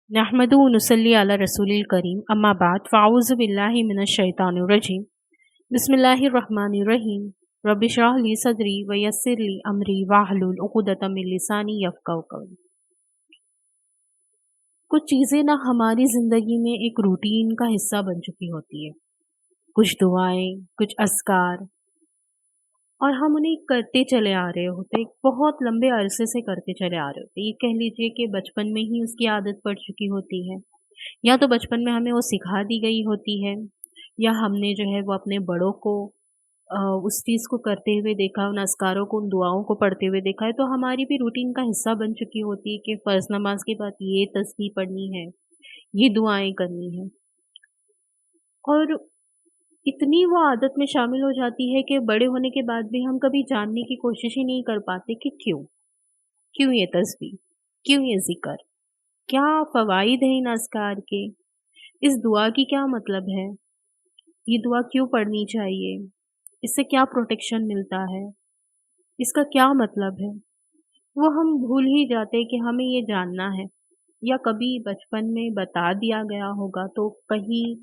नहमदु व नुसल्ली अला रसूलिल करीम अम्मा बाद फ़ाऊज़ु बिल्लाहि मिनश शैतानिर रजीम बिस्मिल्लाहिर रहमानिर रहीम रब्बि इश्रह ली सदरी व यस्सिर ली अमरी वाहलुल उक़दतम मिन लिसानी यफ़क़हू क़ौली। कुछ चीज़ें ना हमारी ज़िंदगी में एक रूटीन का हिस्सा बन चुकी होती है। कुछ दुआएं, कुछ अस्कार, और हम उन्हें करते चले आ रहे होते, बहुत लंबे अरसे से करते चले आ रहे होते। ये कह लीजिए कि बचपन में ही उसकी आदत पड़ चुकी होती है, या तो बचपन में हमें वो सिखा दी गई होती है, या हमने जो है वो अपने बड़ों को उस चीज़ को करते हुए देखा, उन अस्कारों को, उन दुआओं को पढ़ते हुए देखा है, तो हमारी भी रूटीन का हिस्सा बन चुकी होती है कि फ़र्ज़ नमाज के बाद ये तस्बीह पढ़नी है, ये दुआएं करनी है। और इतनी वो आदत में शामिल हो जाती है कि बड़े होने के बाद भी हम कभी जानने की कोशिश ही नहीं कर पाते कि क्यों? क्यों ये तस्बीह? क्यों ये ज़िक्र? क्या फ़वाइद हैं इन अज़कार के? इस दुआ की क्या मतलब है? ये दुआ क्यों पढ़नी चाहिए? इससे क्या प्रोटेक्शन मिलता है? इसका क्या मतलब है? वो हम भूल ही जाते हैं कि हमें ये जानना है, या कभी बचपन में बता दिया गया होगा तो कहीं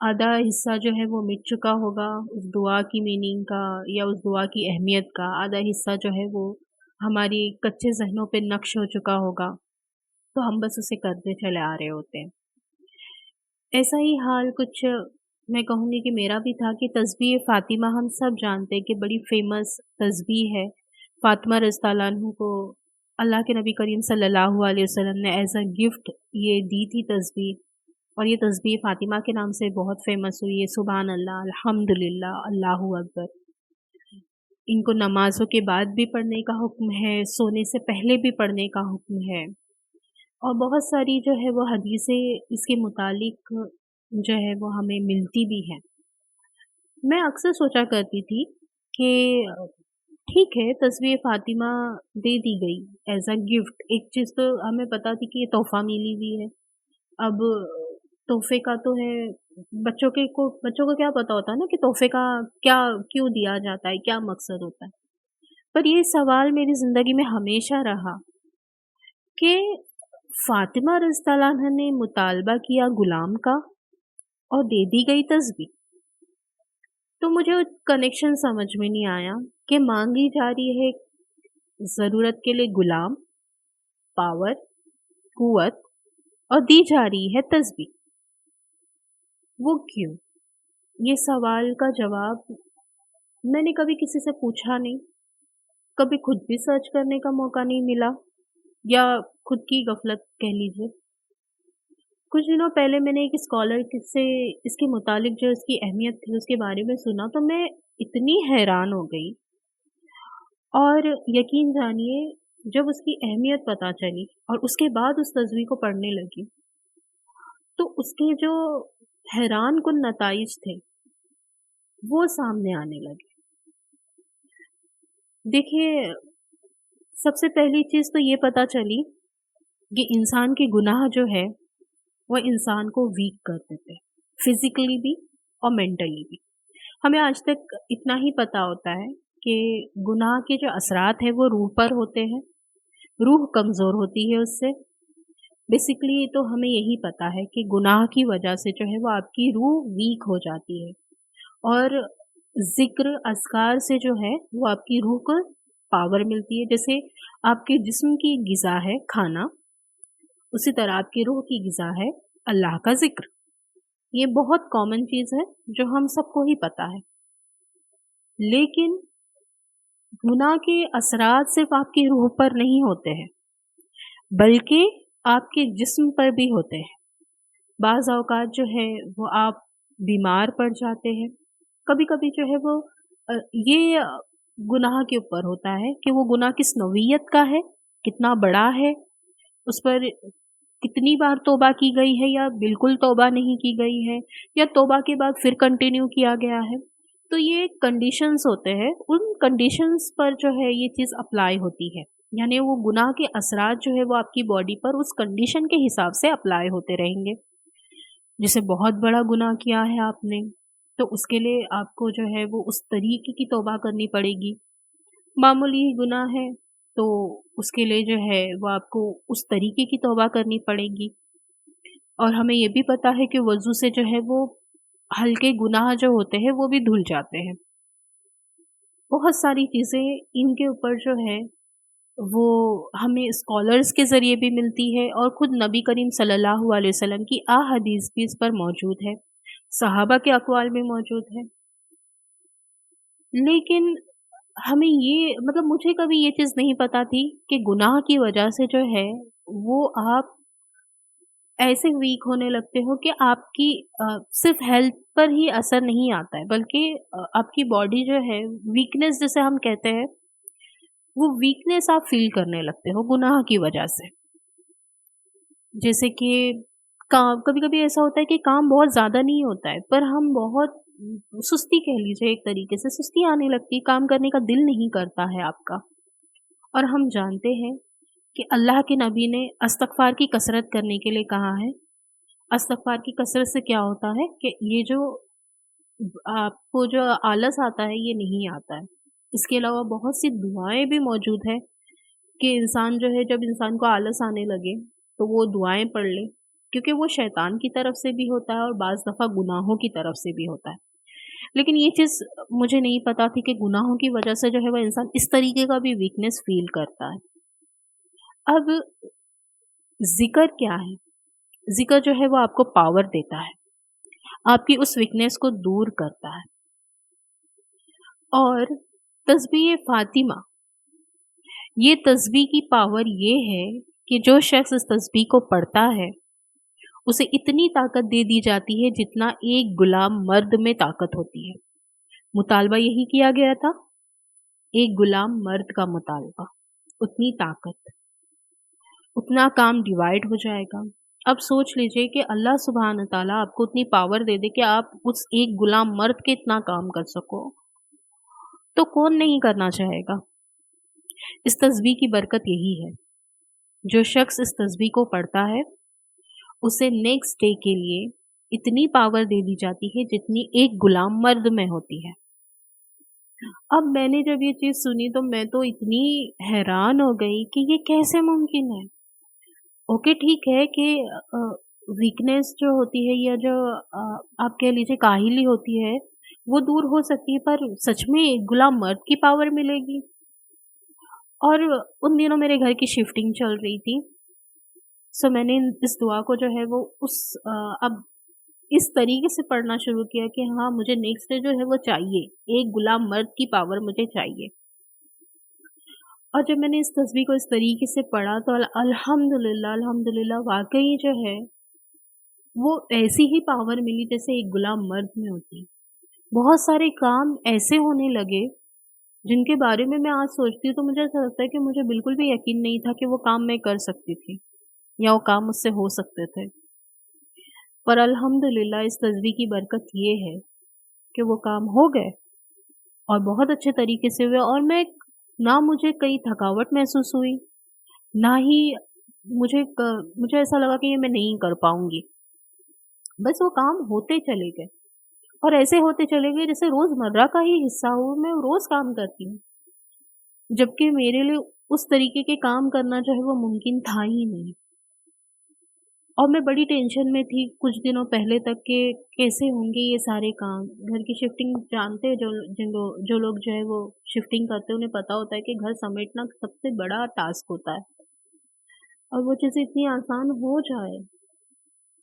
आधा हिस्सा जो है वो मिट चुका होगा उस दुआ की मीनिंग का, या उस दुआ की अहमियत का आधा हिस्सा जो है वो हमारी कच्चे ज़हनों पे नक्श हो चुका होगा, तो हम बस उसे करते चले आ रहे होते हैं। ऐसा ही हाल कुछ मैं कहूँगी कि मेरा भी था कि तस्बीह फ़ातिमा हम सब जानते हैं कि बड़ी फ़ेमस तस्बीह है। फ़ातिमा रज़ियल्लाहु ताला अन्हु को अल्लाह के नबी करीम सल्लल्लाहु अलैहि वसल्लम ने एज़ अ गिफ्ट ये दी थी तस्बीह, और ये तस्बीह फ़ातिमा के नाम से बहुत फ़ेमस हुई है। सुभान अल्लाह, अल्हम्दुलिल्लाह, अल्लाहु अकबर। इनको नमाज़ों के बाद भी पढ़ने का हुक्म है, सोने से पहले भी पढ़ने का हुक्म है, और बहुत सारी जो है वो हदीसें इसके मुतालिक जो है वो हमें मिलती भी हैं। मैं अक्सर सोचा करती थी कि ठीक है, तस्बीह फ़ातिमा दे दी गई एज़ अ गिफ्ट। एक चीज़ तो हमें पता थी कि ये तोहफ़ा मिली हुई है। अब तोहफ़े का तो है, बच्चों को क्या पता होता है ना कि तोहफ़े का क्या, क्यों दिया जाता है, क्या मकसद होता है। पर ये सवाल मेरी ज़िंदगी में हमेशा रहा कि फ़ातिमा रज़ियल्लाहु अन्हा ने मुतालबा किया गुलाम का और दे दी गई तस्बीह। तो मुझे कनेक्शन समझ में नहीं आया कि माँगी जा रही है ज़रूरत के लिए गुलाम, पावर, कुव्वत, और दी जा रही है तस्बीह। वो क्यों? ये सवाल का जवाब मैंने कभी किसी से पूछा नहीं, कभी खुद भी सर्च करने का मौका नहीं मिला, या खुद की गफ़लत कह लीजिए। कुछ दिनों पहले मैंने एक स्कॉलर से इसके मुतालिक जो इसकी अहमियत थी उसके बारे में सुना, तो मैं इतनी हैरान हो गई, और यकीन जानिए जब उसकी अहमियत पता चली और उसके बाद उस तस्वीर को पढ़ने लगी, तो उसके जो हैरान कुन नताइज थे वो सामने आने लगे। देखिए, सबसे पहली चीज़ तो ये पता चली कि इंसान के गुनाह जो है वो इंसान को वीक कर देते हैं, फिज़िकली भी और मेंटली भी। हमें आज तक इतना ही पता होता है कि गुनाह के जो असरात हैं वो रूह पर होते हैं, रूह कमज़ोर होती है उससे। बेसिकली तो हमें यही पता है कि गुनाह की वजह से जो है वो आपकी रूह वीक हो जाती है, और ज़िक्र अज़कार से जो है वो आपकी रूह को पावर मिलती है। जैसे आपके जिस्म की ग़िज़ा है खाना, उसी तरह आपकी रूह की ग़िज़ा है अल्लाह का ज़िक्र। ये बहुत कॉमन चीज़ है जो हम सबको ही पता है। लेकिन गुनाह के असरात सिर्फ़ आपकी रूह पर नहीं होते हैं, बल्कि आपके जिस्म पर भी होते हैं। बाज़ औक़ात जो है वो आप बीमार पड़ जाते हैं। कभी-कभी जो है वो ये गुनाह के ऊपर होता है कि वो गुनाह किस नौइयत का है, कितना बड़ा है, उस पर कितनी बार तौबा की गई है या बिल्कुल तौबा नहीं की गई है, या तौबा के बाद फिर कंटिन्यू किया गया है। तो ये कंडीशंस होते हैं, उन कंडीशंस पर जो है ये चीज़ अप्लाई होती है। यानी वो गुनाह के असरात जो है वो आपकी बॉडी पर उस कंडीशन के हिसाब से अप्लाई होते रहेंगे। जैसे बहुत बड़ा गुनाह किया है आपने, तो उसके लिए आपको जो है वो उस तरीके की तौबा करनी पड़ेगी। मामूली ही गुनाह है, तो उसके लिए जो है वो आपको उस तरीके की तौबा करनी पड़ेगी। और हमें ये भी पता है कि वज़ू से जो है वो हल्के गुनाह जो होते हैं वो भी धुल जाते हैं। बहुत सारी चीज़ें इनके ऊपर जो है वो हमें स्कॉलर्स के ज़रिए भी मिलती है और खुद नबी करीम सल्लल्लाहु अलैहि वसल्लम की अहादीस भी इस पर मौजूद है, सहाबा के अक़वाल भी मौजूद है। लेकिन हमें ये मतलब मुझे कभी ये चीज़ नहीं पता थी कि गुनाह की वजह से जो है वो आप ऐसे वीक होने लगते हो कि आपकी सिर्फ़ हेल्थ पर ही असर नहीं आता है, बल्कि आपकी बॉडी जो है वीकनेस जिसे हम कहते हैं, वो वीकनेस आप फ़ील करने लगते हो गुनाह की वजह से। जैसे कि काम कभी-कभी ऐसा होता है कि काम बहुत ज़्यादा नहीं होता है, पर हम बहुत सुस्ती कह लीजिए, एक तरीके से सुस्ती आने लगती है, काम करने का दिल नहीं करता है आपका। और हम जानते हैं कि अल्लाह के नबी ने इस्तग़फ़ार की कसरत करने के लिए कहा है। इस्तग़फ़ार की कसरत से क्या होता है कि ये जो आपको जो आलस आता है ये नहीं आता है। इसके अलावा बहुत सी दुआएँ भी मौजूद हैं कि इंसान जो है जब इंसान को आलस आने लगे तो वो दुआएँ पढ़ ले, क्योंकि वो शैतान की तरफ से भी होता है और बाज़ दफ़ा गुनाहों की तरफ से भी होता है। लेकिन ये चीज़ मुझे नहीं पता थी कि गुनाहों की वजह से जो है वो इंसान इस तरीके का भी वीकनेस फ़ील करता है। अब ज़िक्र क्या है? ज़िक्र जो है वो आपको पावर देता है, आपकी उस वीकनेस को दूर करता है। और तस्बीह फ़ातिमा, ये तस्बीह की पावर ये है कि जो शख़्स इस तस्बीह को पढ़ता है, उसे इतनी ताकत दे दी जाती है जितना एक गुलाम मर्द में ताकत होती है। मुतालबा यही किया गया था, एक गुलाम मर्द का मुतालबा, उतनी ताकत, उतना काम डिवाइड हो जाएगा। अब सोच लीजिए कि अल्लाह सुब्हान तआला आपको उतनी पावर दे दे कि आप उस एक गुलाम मर्द के इतना काम कर सको, तो कौन नहीं करना चाहेगा? इस तस्बीह की बरकत यही है। जो शख़्स इस तस्बीह को पढ़ता है, उसे नेक्स्ट डे के लिए इतनी पावर दे दी जाती है जितनी एक गुलाम मर्द में होती है। अब मैंने जब ये चीज़ सुनी तो मैं तो इतनी हैरान हो गई कि ये कैसे मुमकिन है? ओके, ठीक है कि वीकनेस जो होती है या जो आप कह लीजिए काहिली होती है, वो दूर हो सकती है, पर सच में एक गुलाम मर्द की पावर मिलेगी? और उन दिनों मेरे घर की शिफ्टिंग चल रही थी, सो मैंने इस दुआ को जो है वो अब इस तरीके से पढ़ना शुरू किया कि हाँ, मुझे नेक्स्ट डे जो है वो चाहिए, एक गुलाम मर्द की पावर मुझे चाहिए। और जब मैंने इस तस्बीह को इस तरीके से पढ़ा तो अल्हम्दुलिल्लाह अल्हम्दुलिल्लाह वाक़ई जो है, वो ऐसी ही पावर मिली जैसे एक गुलाम मर्द में होती। बहुत सारे काम ऐसे होने लगे, जिनके बारे में मैं आज सोचती हूँ तो मुझे ऐसा लगता है कि मुझे बिल्कुल भी यकीन नहीं था कि वो काम मैं कर सकती थी, या वो काम मुझसे हो सकते थे। पर अल्हम्दुलिल्लाह इस तस्बीह की बरकत ये है कि वो काम हो गए और बहुत अच्छे तरीके से हुए, और ना मुझे कहीं थकावट महसूस हुई, ना ही मुझे ऐसा लगा कि ये मैं नहीं कर पाऊँगी। बस वो काम होते चले गए और ऐसे होते चले गए जैसे रोज़मर्रा का ही हिस्सा हो, मैं रोज़ काम करती हूँ। जबकि मेरे लिए उस तरीके के काम करना जो है वो मुमकिन था ही नहीं। और मैं बड़ी टेंशन में थी कुछ दिनों पहले तक कि कैसे होंगे ये सारे काम। घर की शिफ्टिंग जानते हैं, जो लोग जो है वो शिफ्टिंग करते हैं उन्हें पता होता है कि घर समेटना सबसे बड़ा टास्क होता है। और वो चीज़ें इतनी आसान हो जाए,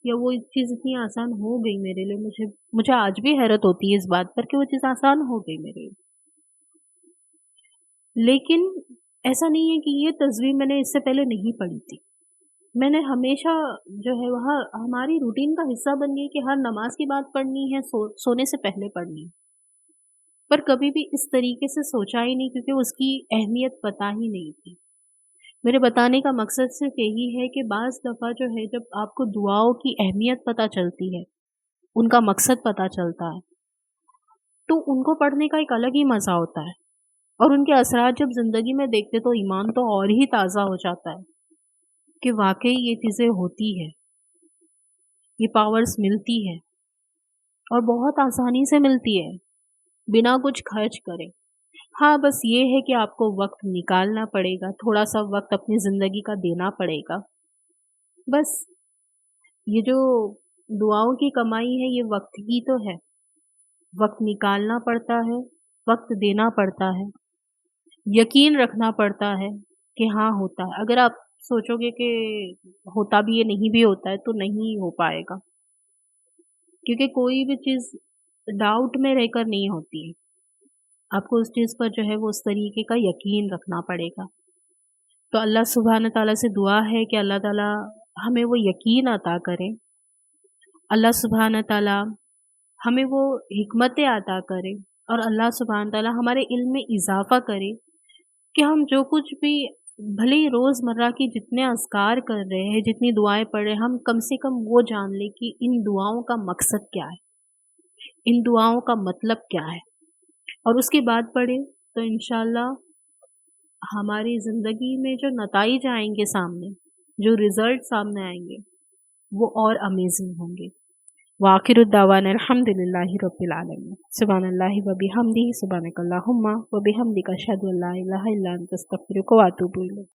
या वो चीज़ इतनी आसान हो गई मेरे लिए, मुझे मुझे आज भी हैरत होती है इस बात पर कि वो चीज़ आसान हो गई मेरे लिए। लेकिन ऐसा नहीं है कि ये तस्वीर मैंने इससे पहले नहीं पढ़ी थी। मैंने हमेशा जो है वह हमारी रूटीन का हिस्सा बन गई कि हर नमाज के बाद पढ़नी है, सोने से पहले पढ़नी है। पर कभी भी इस तरीके से सोचा ही नहीं, क्योंकि उसकी अहमियत पता ही नहीं थी। मेरे बताने का मकसद सिर्फ यही है कि बाज़ दफ़ा जो है जब आपको दुआओं की अहमियत पता चलती है, उनका मकसद पता चलता है, तो उनको पढ़ने का एक अलग ही मज़ा होता है, और उनके असरात जब ज़िंदगी में देखते तो ईमान तो और ही ताज़ा हो जाता है कि वाक़ई ये चीज़ें होती हैं, ये पावर्स मिलती हैं और बहुत आसानी से मिलती है, बिना कुछ खर्च करे। हाँ, बस ये है कि आपको वक़्त निकालना पड़ेगा, थोड़ा-सा वक़्त अपनी ज़िंदगी का देना पड़ेगा। बस یہ جو دعاؤں کی کمائی ہے یہ وقت کی تو ہے، وقت نکالنا پڑتا ہے، وقت دینا پڑتا ہے، یقین رکھنا پڑتا ہے کہ ہاں ہوتا ہے۔ اگر آپ سوچو گے کہ ہوتا بھی ہے نہیں بھی ہوتا ہے تو نہیں ہو پائے گا، کیونکہ کوئی بھی چیز ڈاؤٹ میں رہ کر نہیں ہوتی ہے، آپ کو اس چیز پر جو ہے وہ اس طریقے کا یقین رکھنا پڑے گا۔ تو اللہ سبحانہ تعالیٰ سے دعا ہے کہ اللہ تعالیٰ ہمیں وہ یقین عطا کرے، اللہ سبحانہ تعالیٰ ہمیں وہ حکمتیں عطا کرے، اور اللہ سبحانہ تعالیٰ ہمارے علم میں اضافہ کرے کہ ہم جو کچھ بھی بھلے ہی روز مرہ کی جتنے اذکار کر رہے ہیں، جتنی دعائیں پڑھ رہے ہیں، ہم کم سے کم وہ جان لیں کہ ان دعاؤں کا مقصد کیا ہے، ان دعاؤں کا مطلب کیا ہے، اور اس کے بعد پڑھیں تو انشاءاللہ ہماری زندگی میں جو نتائج آئیں گے سامنے، جو رزلٹ سامنے آئیں گے وہ اور امیزنگ ہوں گے۔ وآخر الدعوانا الحمد للہ رب العالمین۔ سبحان اللہ و بحمدہ، سبحانک اللہم و بحمدک، اشہد ان لا الہ الا انت، استغفرک و اتوب الیک۔